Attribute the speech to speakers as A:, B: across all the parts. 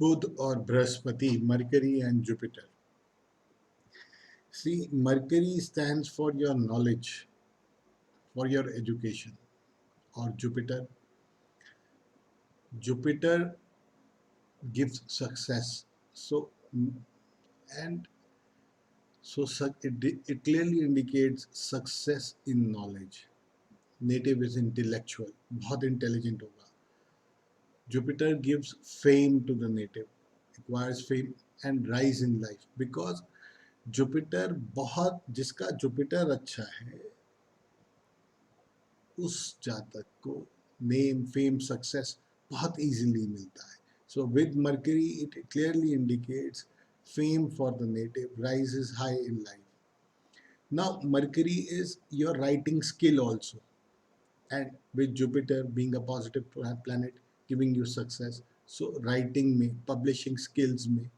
A: बुध और Brihaspati, Mercury and Jupiter. See, Mercury stands for your knowledge, for your education, or Jupiter gives success. So, and so it clearly indicates success in knowledge. Native is intellectual, बहुत intelligent होगा. Jupiter gives fame to the native, acquires fame and rise in life, because Jupiter बहुत, जिसका Jupiter अच्छा है उस जातक को name fame success बहुत इजीली मिलता है. So with mercury it clearly indicates fame for the native, rises high in life. Now Mercury is your writing skill also, and with Jupiter being a positive planet giving you success, so writing में, publishing skills में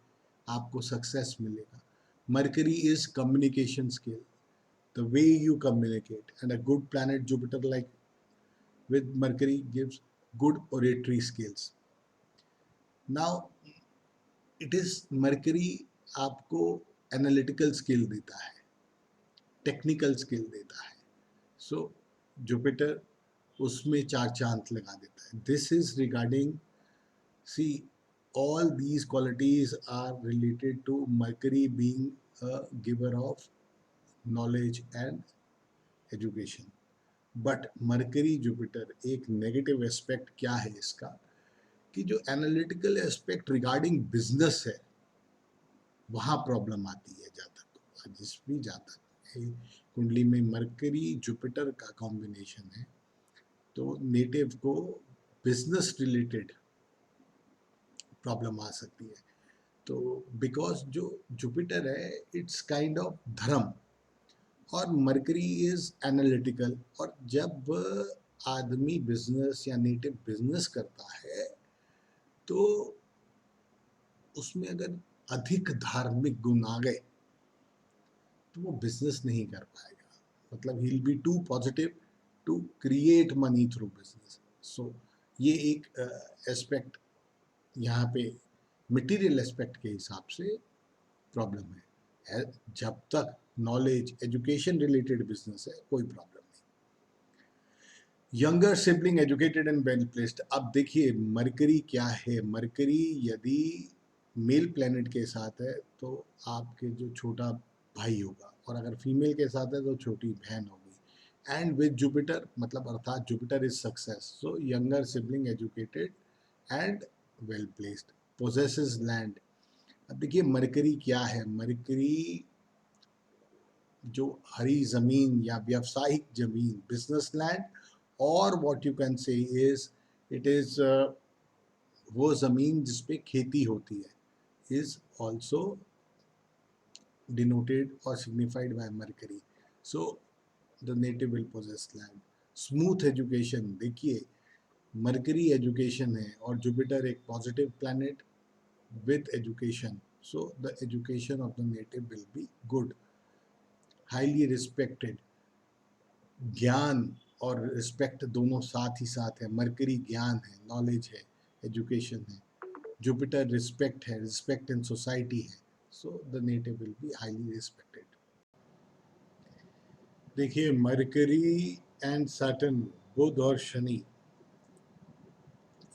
A: आपको success मिलेगा. Mercury is communication skill, the way you communicate, and a good planet Jupiter like with Mercury gives good oratory skills. Now it is Mercury आपको analytical skill देता है, technical skill देता है. So Jupiter उसमें 4 चांद लगा देता है. This is regarding, see, all these qualities are related to Mercury being a giver of knowledge and education. But mercury Jupiter एक नेगेटिव एस्पेक्ट क्या है इसका, कि जो एनालिटिकल एस्पेक्ट रिगार्डिंग बिजनेस है वहाँ प्रॉब्लम आती है जातक को. जिस भी जातक कुंडली में मरकरी जुपिटर का कॉम्बिनेशन है तो नेटिव को बिजनेस रिलेटेड प्रॉब्लम आ सकती है. तो बिकॉज जो जुपिटर है इट्स काइंड ऑफ धर्म और मरकरी इज एनालिटिकल, और जब आदमी बिजनेस या नेटिव बिजनेस करता है तो उसमें अगर अधिक धार्मिक गुण आ गए तो वो बिजनेस नहीं कर पाएगा. मतलब he will be too positive to create money through business. So ये एक एस्पेक्ट यहाँ पे मटेरियल एस्पेक्ट के हिसाब से प्रॉब्लम है. जब तक नॉलेज एजुकेशन रिलेटेड बिजनेस है कोई प्रॉब्लम नहीं. Younger sibling educated and well placed. अब देखिए मरकरी क्या है. मरकरी यदि मेल प्लैनेट के साथ है तो आपके जो छोटा भाई होगा, और अगर फीमेल के साथ है तो छोटी बहन होगी. एंड विद जुपिटर, मतलब अर्थात Jupiter is success. So younger sibling educated and well placed, possesses land. अब देखिए मरकरी क्या है. मरकरी जो हरी जमीन या व्यावसायिक जमीन, बिजनेस लैंड, और what you can say is it is वो जमीन जिसपे खेती होती है, इज ऑल्सो डिनोटेड और signified by Mercury. So the native will possess land. Smooth education, देखिए मरकरी एजुकेशन है और जुपिटर एक positive planet with education, so the education of the native will be good, highly respected. ज्ञान और respect दोनों साथ ही साथ है. मरकरी ज्ञान है, नॉलेज है, एजुकेशन है. जुपिटर रिस्पेक्ट है, रिस्पेक्ट इन सोसाइटी है. सो the native will be highly respected. देखिए मरकरी एंड सैटर्न, बुध और Shani.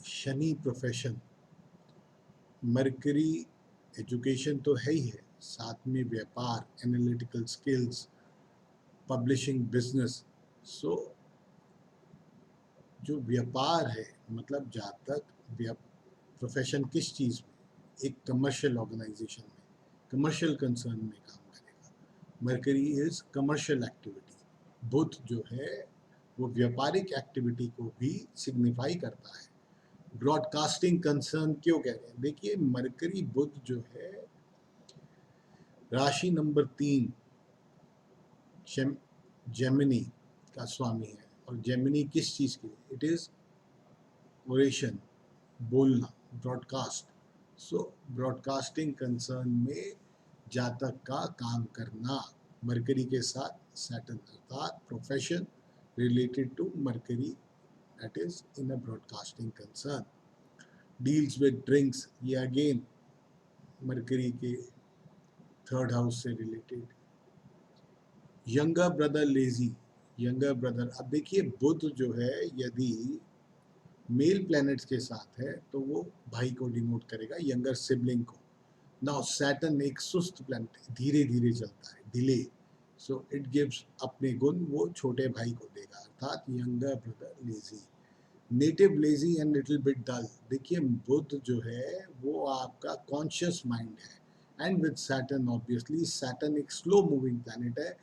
A: Shani profession, mercury education तो है ही है, साथ में व्यापार, एनालिटिकल स्किल्स, पब्लिशिंग, बिजनेस. सो जो व्यापार है, मतलब जातक प्रोफेशन किस चीज़ में, एक कमर्शियल ऑर्गेनाइजेशन में, कमर्शियल कंसर्न में काम करेगा. Mercury is commercial activity. Budh जो है वो व्यापारिक एक्टिविटी को भी सिग्निफाई करता है. ब्रॉडकास्टिंग कंसर्न क्यों कह रहे हैं. देखिए मरकरी बुध जो है राशि नंबर 3 जेमिनी का स्वामी है. और जेमिनी किस चीज़ के लिए, इट इज़ ओरेशन, बोलना, ब्रॉडकास्ट. सो ब्रॉडकास्टिंग कंसर्न में जातक का काम करना, मरकरी के साथ सैटर्न, अर्थात profession related to Mercury, that is in a broadcasting concern. Deals with drinks, ये अगेन मरकरी के थर्ड हाउस से related. Younger brother lazy, younger brother, अब देखिए बुध जो है यदि मेल प्लैनेट्स के साथ है तो वो भाई को डिनोट करेगा, यंगर सिबलिंग को। नाउ सैटर्न एक सुस्त प्लैनेट है, धीरे धीरे चलता है, डिले, सो इट गिव्स अपने गुण वो छोटे भाई को देगा, अर्थात younger brother lazy. Native lazy and little bit dull, देखिए बुध जो है वो आपका कॉन्शियस माइंड है, and with Saturn obviously, Saturn एक स्लो मूविंग प्लैनेट है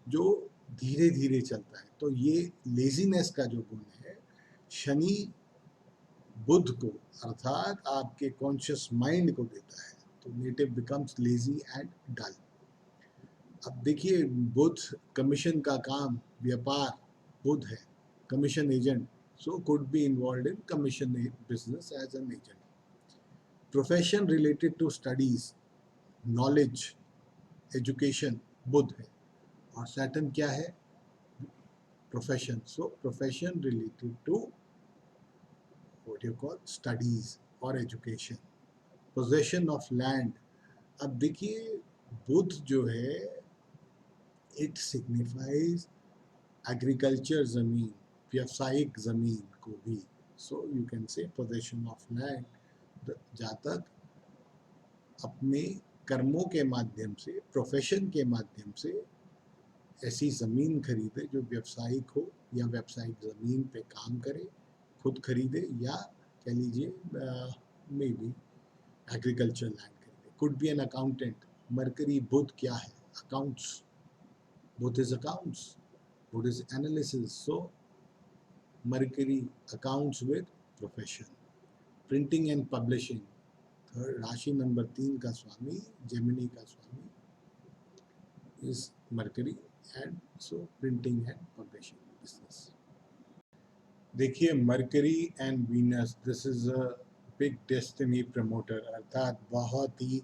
A: जो धीरे धीरे चलता है, तो ये लेजीनेस का जो गुण है शनि बुध को, अर्थात आपके कॉन्शियस माइंड को देता है, तो native becomes lazy and dull. अब देखिए बुध कमीशन का काम, व्यापार, बुध है commission agent, so could be involved in commission business as an agent. Profession related to studies, knowledge, education, बुध है, और सैटर्न क्या है, profession, so profession related to what you call studies और education. Possession of land, अब देखिए बुध जो है इट सिग्निफाइज एग्रीकल्चर ज़मीन, व्यावसायिक ज़मीन को भी, सो यू कैन से पोजेशन ऑफ लैंड। जातक अपने कर्मों के माध्यम से, प्रोफेशन के माध्यम से ऐसी ज़मीन खरीदे जो व्यावसायिक हो, या व्यावसायिक ज़मीन पे काम करे, खुद खरीदे, या कह लीजिए मे बी एग्रीकल्चर लैंड खरीदे। Could be an accountant, Mercury Budh क्या है, accounts, Budh is accounts, Budh is analysis, so Mercury accounts with profession. Printing and publishing, third राशि नंबर 3 का स्वामी, जेमिनी का स्वामी is Mercury, and so printing and publishing business. देखिए Mercury and Venus, this is a big destiny promoter, अर्थात बहुत ही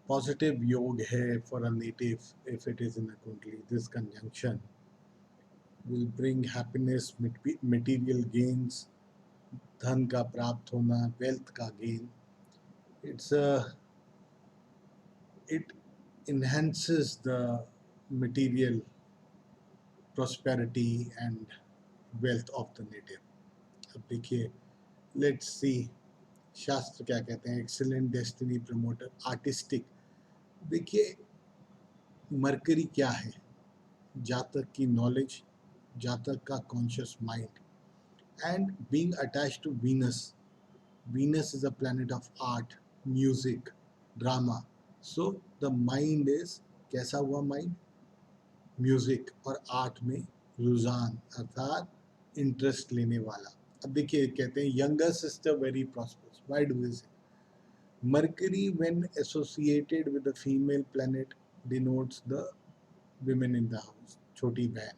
A: पॉजिटिव योग है for a native if it is in अ कुंडली। This conjunction will bring happiness, material gains, धन का प्राप्त होना, वेल्थ का gain, it's it enhances the material prosperity and wealth of the native. अब देखिए लेट्स सी शास्त्र क्या कहते हैं, एक्सीलेंट डेस्टिनी प्रमोटर, आर्टिस्टिक। देखिए मरकरी क्या है, जातक की नॉलेज, जातक का conscious mind, and being attached to Venus, Venus is a planet of art, music, drama, so the mind is कैसा हुआ माइंड, म्यूजिक और आर्ट में रुझान, अर्थात इंटरेस्ट लेने वाला। अब देखिए कहते हैं younger sister very prosperous, why do this, mercury when associated with the female planet denotes the women in the house, छोटी बहन,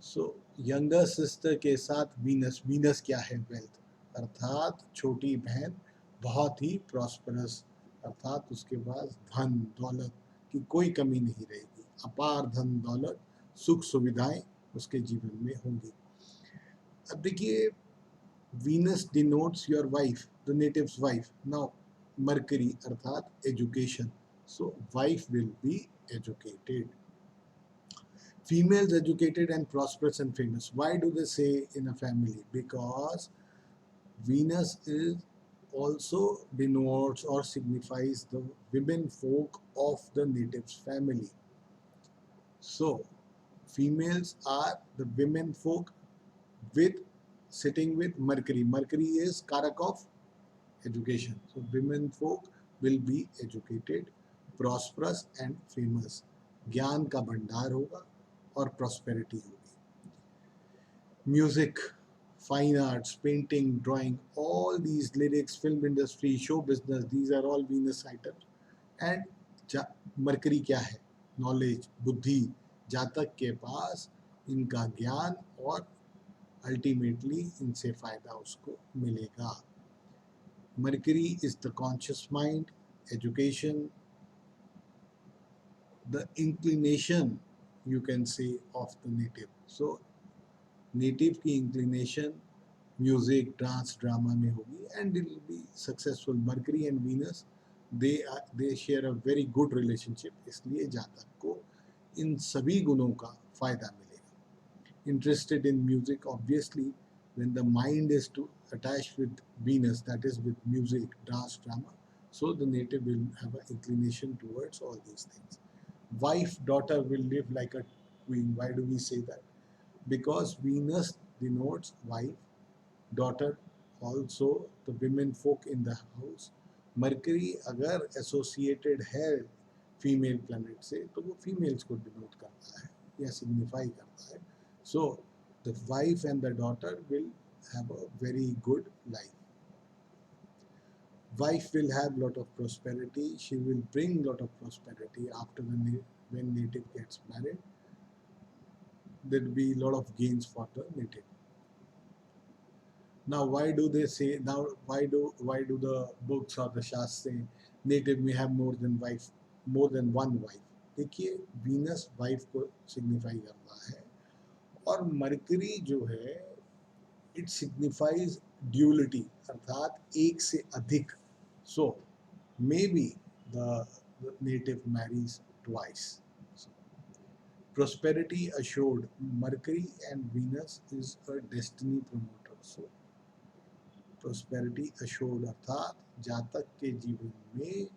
A: सो यंगर सिस्टर के साथ वीनस, वीनस क्या है, वेल्थ, अर्थात छोटी बहन बहुत ही प्रॉस्परस, अर्थात उसके पास धन दौलत की कोई कमी नहीं रहेगी, अपार धन दौलत सुख सुविधाएं उसके जीवन में होंगी। अब देखिए Venus denotes your wife, the native's wife, now Mercury अर्थात education, so wife will be educated. Females educated and prosperous and famous. Why do they say in a family? Because Venus is also denotes or signifies the women folk of the native's family. So, females are the women folk with sitting with Mercury. Mercury is Karak of education. So, women folk will be educated, prosperous and famous. ज्ञान का भंडार होगा और prosperity होगी। Music, fine arts, painting, drawing, all these lyrics, film industry, show business, these are all Venus items. And mercury क्या है, knowledge, बुद्धि, जातक के पास इनका ज्ञान और अल्टीमेटली इनसे फायदा उसको मिलेगा। Mercury is the conscious mind, education, the inclination, you can say, of the native. So native की इंक्लिनेशन म्यूजिक डांस ड्रामा में होगी and it will be successful. Mercury and Venus they share a very good relationship, इसलिए जातक को इन सभी गुणों का फायदा मिलेगा. Interested in music, obviously when the mind is to attached with Venus, that is with music, dance, drama, so the native will have an inclination towards all these things. Wife, daughter will live like a queen. Why do we say that? Because Venus denotes wife, daughter, also the women folk in the house. Mercury अगर associated है female planet से तो वो females को denote करता है या signify करता है. So the wife and the daughter will have a very good life. Wife will have lot of prosperity. She will bring lot of prosperity after when native gets married. There will be lot of gains for the native. Now, why do they say, now why do the books or the shastras say native may have more than one wife? देखिए, Venus wife को signify करता है और mercury जो है it signifies duality, अर्थात एक से अधिक. So may be the native marries twice. Prosperity assured, Mercury and Venus is a destiny promoter. So prosperity assured, अर्थात जातक के जीवन में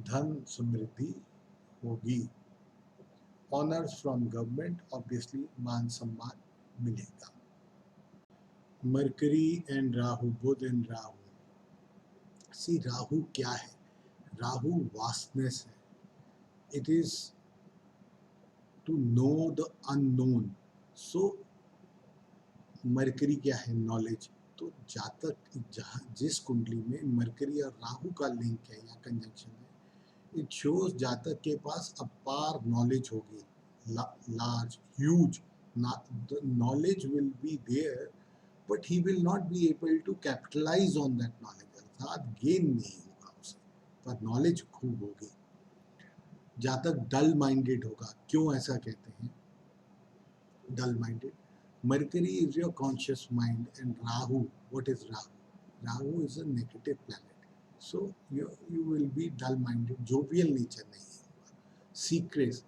A: धन समृद्धि होगी. ऑनर्स फ्रॉम गवर्नमेंट, ऑब्वियसली मान सम्मान मिलेगा. Mercury and Rahu, Budh and Rahu. See, Rahu क्या है? राहु वास्टनेस है. It is to know the unknown. So Mercury क्या है? नॉलेज. तो जातक जहाँ जिस कुंडली में मरकरी और राहु का लिंक है या कंजंक्शन है, इट शोज जातक के पास अपार नॉलेज होगी, large huge knowledge will be there, but he will not be able to capitalize on that knowledge, अर्थात गेन नहीं होगा उसे, पर नॉलेज खूब होगी. जातक डल माइंडेड होगा. क्यों ऐसा कहते हैं डल minded? Mercury is your conscious mind, and Rahu, what is Rahu? Rahu is a negative planet. So you will be dull-minded, jovial nature नहीं होगा. Secrets,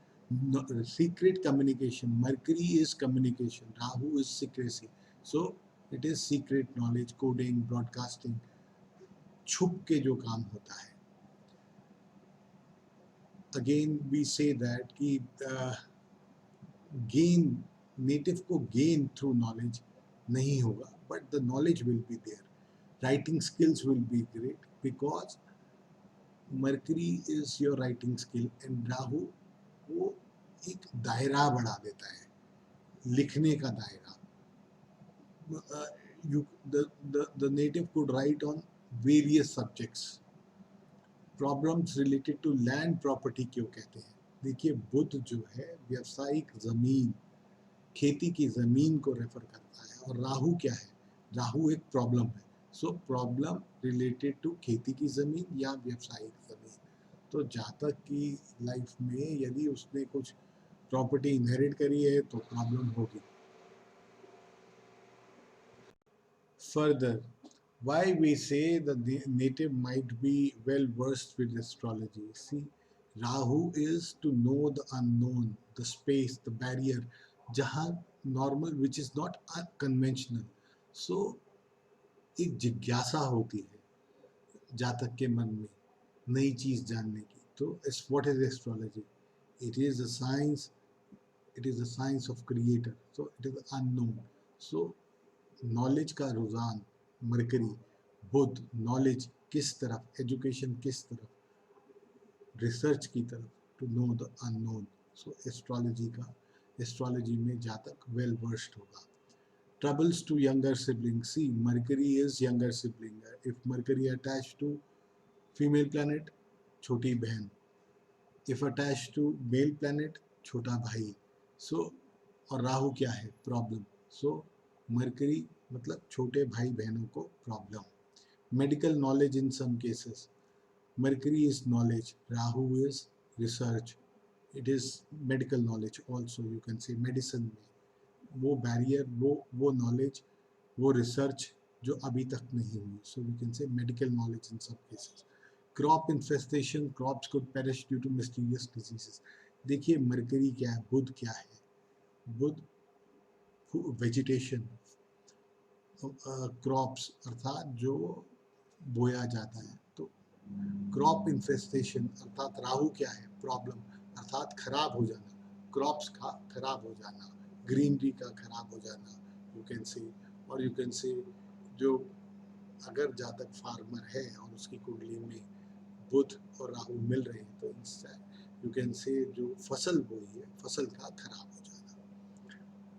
A: secret communication. Mercury is communication. Rahu is secrecy. So it is secret knowledge, coding, broadcasting. छुप के जो काम होता है. Again we say that कि gain, native को गेन थ्रू नॉलेज नहीं होगा, but the knowledge will be there. Writing skills will be great because Mercury is your writing skill and Rahu वो एक दायरा बढ़ा देता है, लिखने का दायरा. The native could write on various subjects. Problems related to land property क्यों कहते हैं? देखिए, बुध जो है व्यवसायिक जमीन, खेती की ज़मीन को रेफर करता है. और राहु क्या है? राहु एक प्रॉब्लम है. सो प्रॉब्लम रिलेटेड टू खेती की ज़मीन या व्यवसायिक ज़मीन. तो जातक की लाइफ में यदि उसने कुछ प्रॉपर्टी इनहेरिट करी है तो प्रॉब्लम होगी. Further, why we say that the native might be well versed with astrology? See, Rahu is to know the unknown, the space, the barrier, जहाँ normal, which is not conventional. So एक जिज्ञासा होती है जातक के मन में नई चीज जानने की. तो what is astrology? It is a science. It is a science of creator. So it is unknown. So knowledge का रुझान, मरकरी, बुध, नॉलेज किस तरफ, एजुकेशन किस तरफ, रिसर्च की तरफ, to know the unknown. So astrology में जातक वेल वर्स्ड होगा. Troubles to younger sibling. See, Mercury is younger sibling. If Mercury attach to female planet, छोटी बहन. If attach to male planet, छोटा भाई. सो और राहु क्या है? प्रॉब्लम. सो मरकरी मतलब छोटे भाई बहनों को problem. medical knowledge in some cases. Mercury is knowledge, Rahu is research. It is medical knowledge also, you can say medicine में वो बैरियर, वो नॉलेज, वो रिसर्च जो अभी तक नहीं हुई. So we can say medical knowledge in सब cases. Crop infestation, crops could perish due to mysterious diseases. देखिए मरकरी क्या है, बुध क्या है. बुध वेजिटेशन, क्रॉप्स अर्थात जो बोया जाता है. तो क्रॉप इन्फेस्टेशन अर्थात राहु क्या है, प्रॉब्लम अर्थात खराब हो जाना, क्रॉप्स का खराब हो जाना, ग्रीनरी का खराब हो जाना, यू कैन से. और यू कैन से जो अगर जातक फार्मर है और उसकी कुंडली में बुध और राहु मिल रहे हैं तो इससे यू कैन से जो फसल बोई है फसल का खराब हो जाना.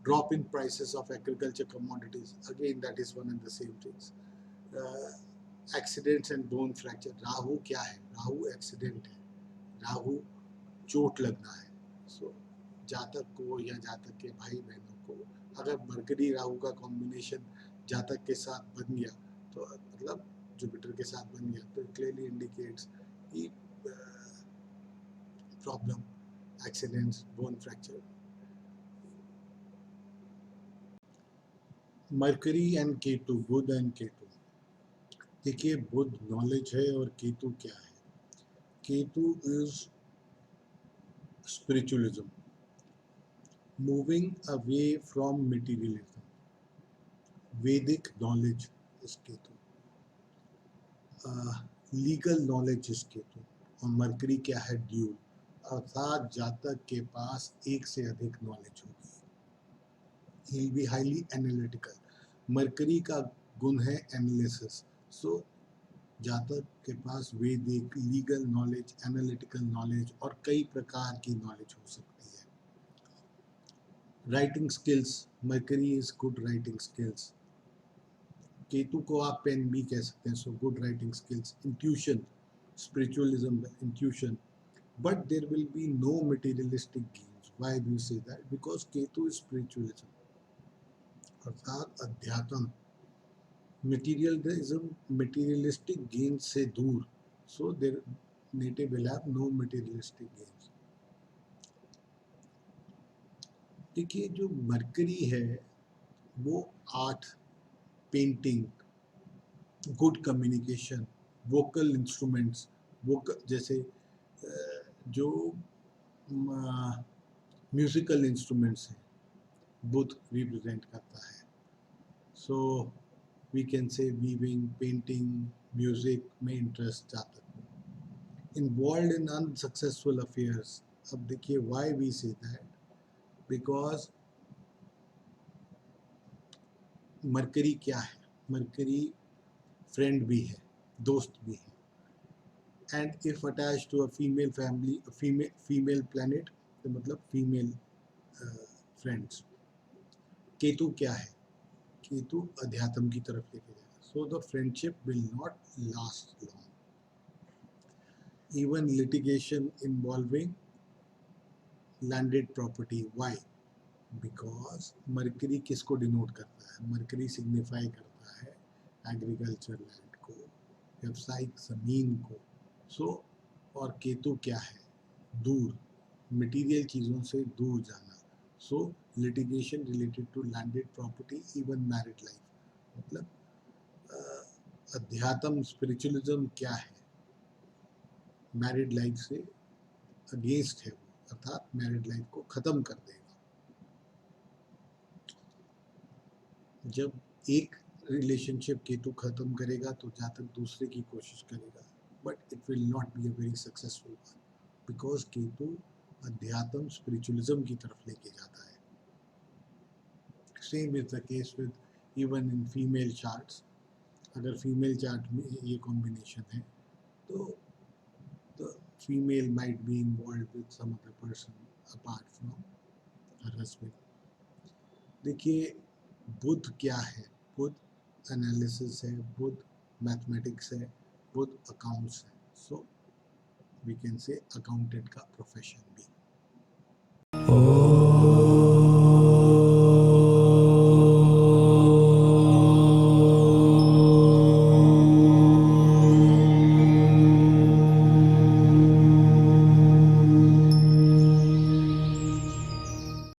A: Drop in prices of agriculture commodities, again that is one and the same things. Accidents and bone fracture, Rahu क्या है, राहु एक्सीडेंट है, राहु चोट लगना है. सो जातक को या जातक के भाई बहनों को अगर मरकरी राहु का कॉम्बिनेशन जातक के साथ बन गया तो मतलब जुपिटर के साथ बन गया तो क्लियरली इंडिकेट्स कि problem, accidents, bone fracture. Mercury and Ketu, Budh and Ketu. देखिए बुध नॉलेज है और केतु क्या है. Ketu is spiritualism, moving away from materialism. Vedic knowledge is Ketu, legal knowledge is Ketu. और मरकरी क्या है, ड्यूल, अर्थात जातक के पास एक से अधिक नॉलेज होगी. ही will be highly analytical. Mercury का गुण है एनालिसिस. सो जातक के पास वैदिक, लीगल नॉलेज, एनालिटिकल नॉलेज और कई प्रकार की नॉलेज हो सकती है. Writing skills, Mercury is good writing skills. Ketu को आप पेन भी कह सकते हैं. So good writing skills. Intuition, spiritualism, intuition. But there will be no materialistic gains. Why do you say that? Because Ketu is spiritualism अर्थात अध्यात्म. materialism, materialistic gains से दूर. So their native will have no materialistic gains. देखिए जो Mercury है वो art, painting, good communication, vocal instruments, vocal जैसे जो म्यूजिकल इंस्ट्रूमेंट्स हैं बुध रिप्रेजेंट करता है. So we can say weaving, painting, music में इंटरेस्ट जाता है. Involve in unsuccessful affairs. अब देखिए why we say that, because Mercury क्या है, मरकरी फ्रेंड भी है, दोस्त भी है. And if attach to a female family, female planet, तो मतलब फीमेल फ्रेंड्स. केतु क्या है, केतु अध्यात्म की तरफ लेके जाएगा. So the friendship will not last long. Even litigation involving landed property. Why? Because Mercury किसको डिनोट करता है, मरकरी सिग्निफाई करता है एग्रीकल्चर लैंड को, व्यावसायिक जमीन को. सो और केतु क्या है, दूर, मटीरियल चीज़ों से दूर जाना. So litigation related to landed property, even married life. मतलब अध्यात्म, स्पिरिचुअलिज्म क्या है, मैरिड लाइफ से अगेंस्ट है वो, अर्थात मैरिड लाइफ को ख़त्म कर देगा. जब एक रिलेशनशिप केतु ख़त्म करेगा तो जातक दूसरे की कोशिश करेगा, but it will not be a very successful one, because Ketu अध्यात्म, स्पिरिचुअलिज्म की तरफ लेके जाता है. Same is the case with even in female charts. अगर फीमेल चार्ट में ये कॉम्बिनेशन है तो female might be involve with some other person apart from her husband. देखिए बुध क्या है, बुध एनालिसिस है, बुध मैथमेटिक्स है, बुध अकाउंट्स है. So we can say accountant का प्रोफेशन भी.